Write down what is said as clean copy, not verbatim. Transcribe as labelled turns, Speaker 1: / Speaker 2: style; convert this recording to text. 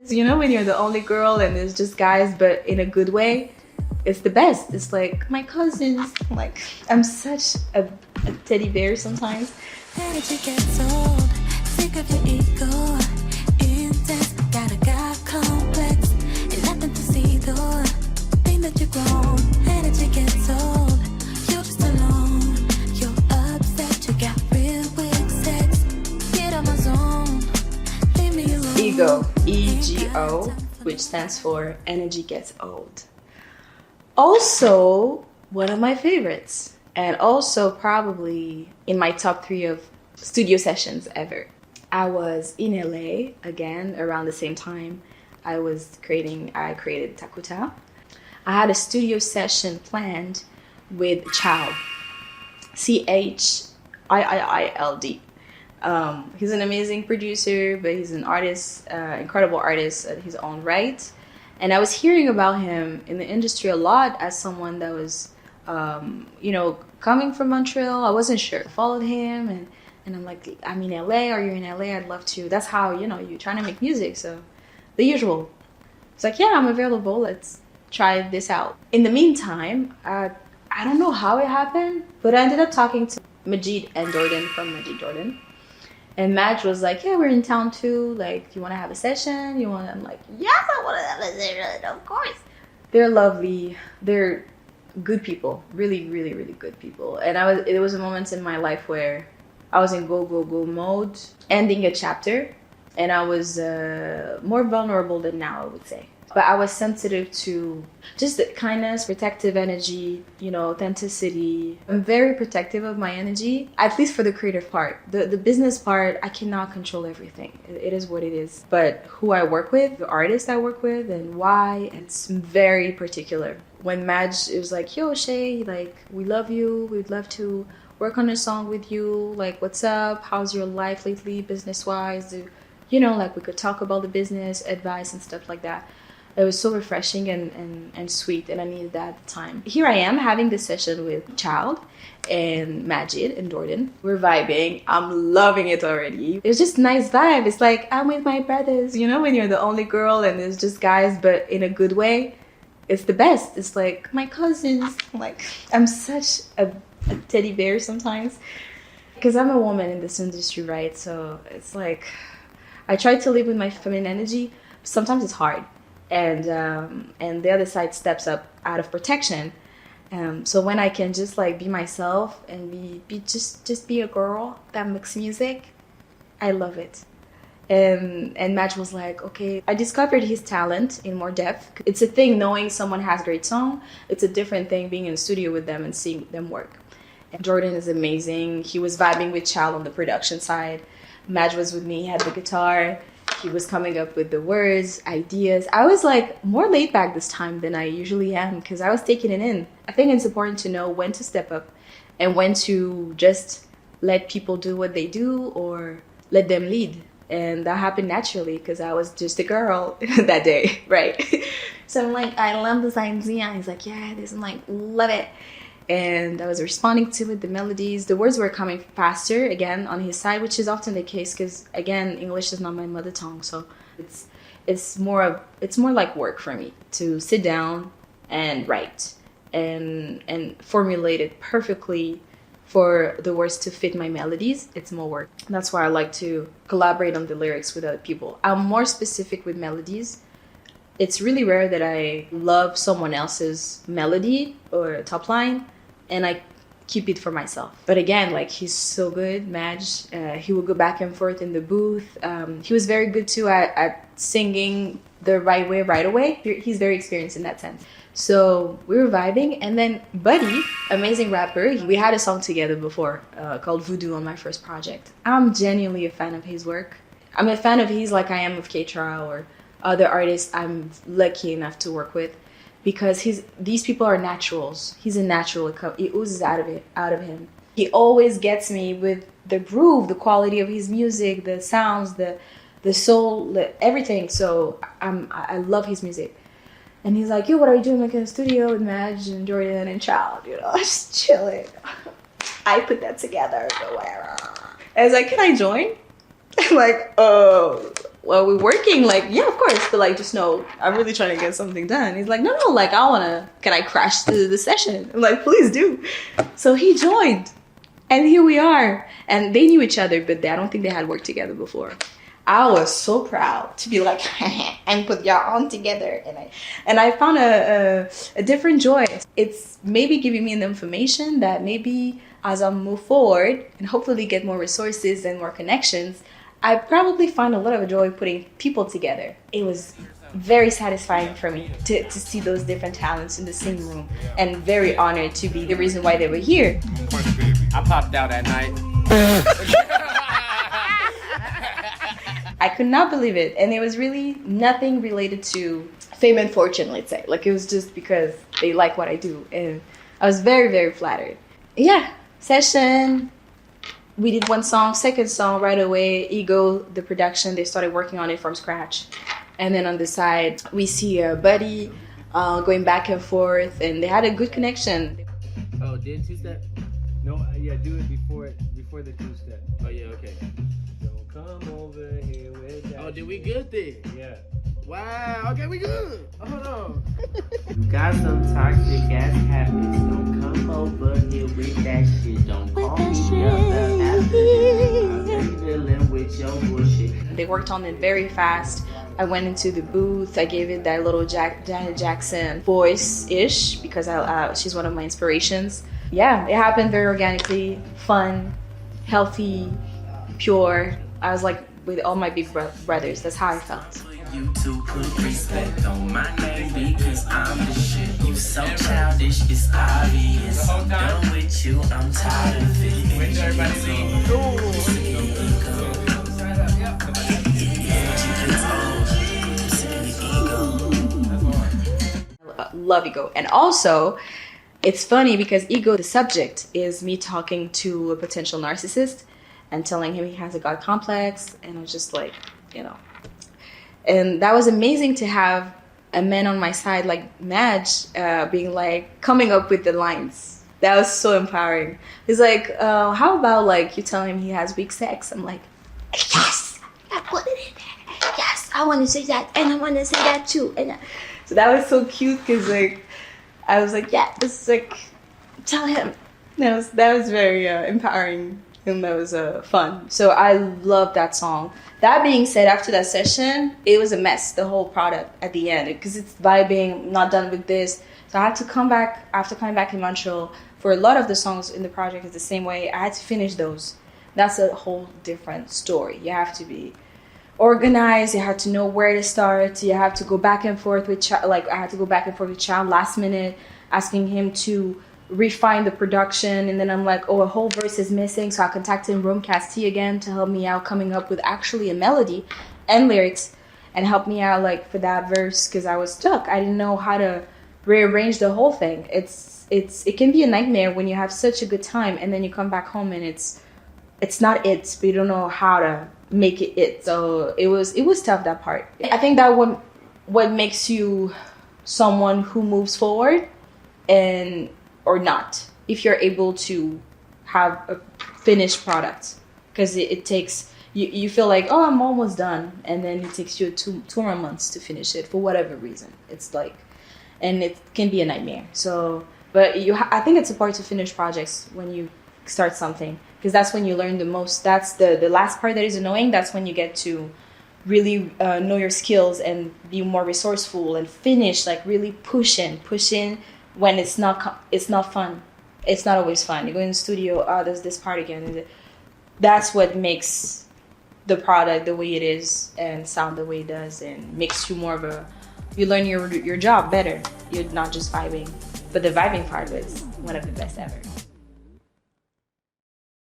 Speaker 1: You know when you're the only girl and there's just guys, but in a good way, it's the best. It's like my cousins. Like, I'm such a teddy bear sometimes.
Speaker 2: Energy gets old, sick of your ego, intense, got a God complex, and nothing to see though, think that you're grown. Energy gets old, you're just alone, you're upset, you got real weak sex, get on my zone, leave me alone.
Speaker 1: Ego, E-G-O, which stands for energy gets old. Also, one of my favorites, and also probably in my top 3 of studio sessions ever. I was in LA again around the same time I created Takuta. I had a studio session planned with Child, Chiiild. He's an amazing producer, but he's an artist, incredible artist at his own right. And I was hearing about him in the industry a lot as someone that was, coming from Montreal. I wasn't sure. I followed him and I'm like, I'm in LA, are you in LA? I'd love to. That's how, you're trying to make music. So the usual. It's like, yeah, I'm available. Let's try this out. In the meantime, I don't know how it happened, but I ended up talking to Majid and Jordan from Majid Jordan. And Madge was like, yeah, we're in town too. Like, do you want to have a session? I'm like, yes, I want to have a session, of course. They're lovely. They're good people. Really, really, really good people. And it was a moment in my life where I was in go mode, ending a chapter. And I was more vulnerable than now, I would say. But I was sensitive to just the kindness, protective energy, authenticity. I'm very protective of my energy, at least for the creative part. The business part, I cannot control everything. It is what it is. But who I work with, the artists I work with, and why, it's very particular. When Madge, it was like, yo, Shay, like, we love you. We'd love to work on a song with you. Like, what's up? How's your life lately, business-wise? Like, we could talk about the business, advice, and stuff like that. It was so refreshing and sweet, and I needed that at the time. Here I am having this session with Child and Majid and Jordan. We're vibing. I'm loving it already. It's just nice vibe. It's like I'm with my brothers. When you're the only girl and there's just guys, but in a good way, it's the best. It's like my cousins. Like, I'm such a teddy bear sometimes because I'm a woman in this industry, right? So it's like I try to live with my feminine energy. Sometimes it's hard. And the other side steps up out of protection. So when I can just like be myself and be a girl that makes music, I love it. And Madge was like, okay, I discovered his talent in more depth. It's a thing knowing someone has a great song. It's a different thing being in the studio with them and seeing them work. And Jordan is amazing. He was vibing with Child on the production side. Madge was with me, he had the guitar. He was coming up with the words, ideas. I was like more laid back this time than I usually am because I was taking it in. I think it's important to know when to step up and when to just let people do what they do or let them lead. And that happened naturally because I was just a girl that day, right? So I'm like, I love this idea. He's like, yeah, this. I'm like, love it. And I was responding to it, the melodies. The words were coming faster, again, on his side, which is often the case because, again, English is not my mother tongue. So it's more like work for me to sit down and write and formulate it perfectly for the words to fit my melodies. It's more work. That's why I like to collaborate on the lyrics with other people. I'm more specific with melodies. It's really rare that I love someone else's melody or top line and I keep it for myself. But again, like, he's so good, Madge. He will go back and forth in the booth. He was very good too at singing the right way, right away. He's very experienced in that sense. So we were vibing, and then Buddy, amazing rapper, we had a song together before called Voodoo on my first project. I'm genuinely a fan of his work. I'm a fan of his like I am of K-Tra or other artists I'm lucky enough to work with, because these people are naturals. He's a natural. It oozes out of him. He always gets me with the groove, the quality of his music, the sounds, the soul, everything. So I love his music. And he's like, yo, what are you doing? Like in the studio with Madge and Jordan and Child, just chilling. I put that together. So whatever. I was like, can I join? Like, well, we're working. Like, yeah, of course, but like, just know, I'm really trying to get something done. He's like, no, like, can I crash the session? I'm like, please do. So he joined, and here we are. And they knew each other, but I don't think they had worked together before. I was so proud to be like, and put y'all on together. And I found a different joy. It's maybe giving me the information that maybe as I move forward and hopefully get more resources and more connections, I probably find a lot of joy putting people together. It was very satisfying for me to see those different talents in the same room, and very honored to be the reason why they were here.
Speaker 3: I popped out at night.
Speaker 1: I could not believe it. And it was really nothing related to fame and fortune, let's say. Like, it was just because they like what I do. And I was very, very flattered. Yeah, session. We did one song, second song right away. Ego, the production, they started working on it from scratch. And then on the side, we see a buddy going back and forth. And they had a good connection.
Speaker 3: Oh, did two-step? No, yeah, do it before the two-step. Oh, yeah, okay. Don't come over here with that. Oh, did we good then? Yeah. Wow, okay, we good. Hold on. You got some toxic ass habits. Don't come over here with that shit. Don't call me up after this. I'm been dealing with your bullshit.
Speaker 1: They worked on it very fast. I went into the booth. I gave it that little Janet Jackson voice-ish because she's one of my inspirations. Yeah, it happened very organically, fun, healthy, pure. I was like with all my big brothers. That's how I felt.
Speaker 4: You to put respect on my name because I'm the shit. You so childish, it's obvious. I'm done with you, I'm tired of it.
Speaker 3: Wait till everybody
Speaker 1: Love Ego. And also, it's funny because Ego, the subject, is me talking to a potential narcissist and telling him he has a God complex. And I was just like, you know. And that was amazing to have a man on my side like Madge being like, coming up with the lines. That was so empowering. He's like, how about like you tell him he has weak sex? I'm like, yes, I put it in there. Yes, I want to say that. And I want to say that too. And so that was so cute because like, I was like, yeah, this is like, tell him. That was very empowering. And that was fun. So I love that song. That being said, after that session, it was a mess, the whole product at the end, because it's vibing, not done with this. So I had to come back, after coming back in Montreal, for a lot of the songs in the project, it's the same way. I had to finish those. That's a whole different story. You have to be organized. You have to know where to start. You have to go back and forth with I had to go back and forth with Child last minute, asking him to refine the production. And then I'm like, oh, a whole verse is missing. So I contacted Jerome Castille again to help me out coming up with actually a melody and lyrics and help me out like for that verse because I was stuck. I didn't know how to rearrange the whole thing. It can be a nightmare when you have such a good time and then you come back home and it's not it, but you don't know how to make it it. So it was tough, that part. I think that what makes you someone who moves forward and or not, if you're able to have a finished product, because it takes you feel like, oh, I'm almost done, and then it takes you two more months to finish it for whatever reason. It's like, and it can be a nightmare. So, but I think it's important to finish projects when you start something, because that's when you learn the most. That's the last part that is annoying. That's when you get to really know your skills and be more resourceful and finish, like really push in when it's not fun. It's not always fun. You go in the studio, oh, there's this part again. That's what makes the product the way it is and sound the way it does, and makes you more of you learn your job better. You're not just vibing, but the vibing part was one of the best ever.